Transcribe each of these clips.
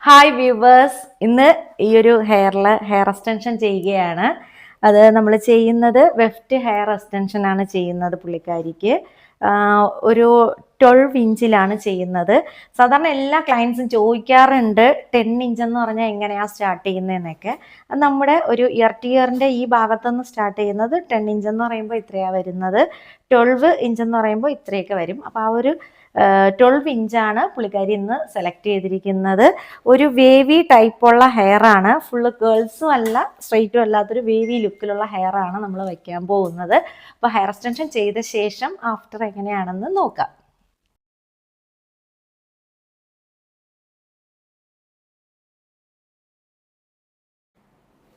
Hi viewers, ഇന്ന് ഈ ഒരു ഹെയർ എക്സ്റ്റൻഷൻ ചെയ്യുകയാണ്. അത് നമ്മൾ ചെയ്യുന്നത് വെഫ്റ്റ് ഹെയർ എക്സ്റ്റൻഷൻ ആണ് ചെയ്യുന്നത്. പുള്ളിക്കാരിക്ക് ഒരു 12 ഇഞ്ചിലാണ് ചെയ്യുന്നത്. സാധാരണ എല്ലാ ക്ലയൻസും ചോദിക്കാറുണ്ട് 10 ഇഞ്ച് എന്ന് പറഞ്ഞാൽ എങ്ങനെയാണ് സ്റ്റാർട്ട് ചെയ്യുന്നതെന്നൊക്കെ. അത് നമ്മുടെ ഒരു ഇയർ ടു ഇയറിൻ്റെ ഈ ഭാഗത്തുനിന്ന് സ്റ്റാർട്ട് ചെയ്യുന്നത് 10 ഇഞ്ച് എന്ന് പറയുമ്പോൾ ഇത്രയാണ് വരുന്നത്. 12 ഇഞ്ച് എന്ന് പറയുമ്പോൾ ഇത്രയൊക്കെ വരും. അപ്പോൾ ആ ഒരു 12 ഇഞ്ചാണ് പുള്ളിക്കാരി ഇന്ന് സെലക്ട് ചെയ്തിരിക്കുന്നത്. ഒരു വേവി ടൈപ്പുള്ള ഹെയർ ആണ്. ഫുള്ള് ഗേൾസും അല്ല സ്ട്രെയിറ്റും അല്ലാത്തൊരു വേവി ലുക്കിലുള്ള ഹെയർ ആണ് നമ്മൾ വയ്ക്കാൻ പോകുന്നത്. അപ്പോൾ ഹെയർ എക്സ്റ്റൻഷൻ ചെയ്ത ശേഷം ആഫ്റ്റർ എങ്ങനെയാണെന്ന് നോക്കാം.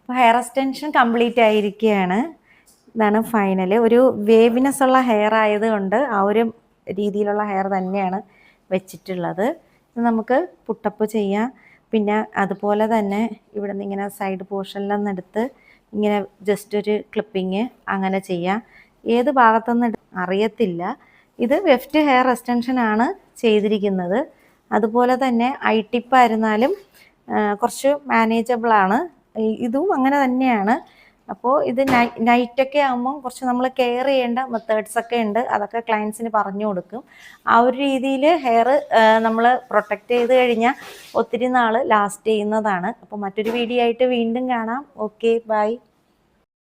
അപ്പോൾ ഹെയർ എക്സ്റ്റൻഷൻ കംപ്ലീറ്റ് ആയിരിക്കുകയാണ്. ഇതാണ് ഫൈനൽ. ഒരു വേവിനെസ് ഉള്ള ഹെയർ ആയതുകൊണ്ട് ആ ഒരു രീതിയിലുള്ള ഹെയർ തന്നെയാണ് വെച്ചിട്ടുള്ളത്. നമുക്ക് പുട്ടപ്പ് ചെയ്യാം. പിന്നെ അതുപോലെ തന്നെ ഇവിടെ നിന്ന് ഇങ്ങനെ സൈഡ് പോർഷനിലൊന്നും എടുത്ത് ഇങ്ങനെ ജസ്റ്റ് ഒരു ക്ലിപ്പിങ് അങ്ങനെ ചെയ്യാം. ഏത് ഭാഗത്തുനിന്ന് അറിയത്തില്ല. ഇത് വെഫ്റ്റ് ഹെയർ എക്സ്റ്റൻഷൻ ആണ് ചെയ്തിരിക്കുന്നത്. അതുപോലെ തന്നെ ഐ ടിപ്പായിരുന്നാലും കുറച്ച് മാനേജബിളാണ്. ഇതും അങ്ങനെ തന്നെയാണ്. അപ്പോൾ ഇത് നൈറ്റൊക്കെ ആകുമ്പം കുറച്ച് നമ്മൾ കെയർ ചെയ്യേണ്ട മെത്തേഡ്സൊക്കെ ഉണ്ട്. അതൊക്കെ ക്ലയൻസിന് പറഞ്ഞു കൊടുക്കും. ആ ഒരു രീതിയിൽ ഹെയർ നമ്മൾ പ്രൊട്ടക്റ്റ് ചെയ്ത് കഴിഞ്ഞാൽ ഒത്തിരി നാൾ ലാസ്റ്റ് ചെയ്യുന്നതാണ്. അപ്പോൾ മറ്റൊരു വീഡിയോ ആയിട്ട് വീണ്ടും കാണാം. Okay, by.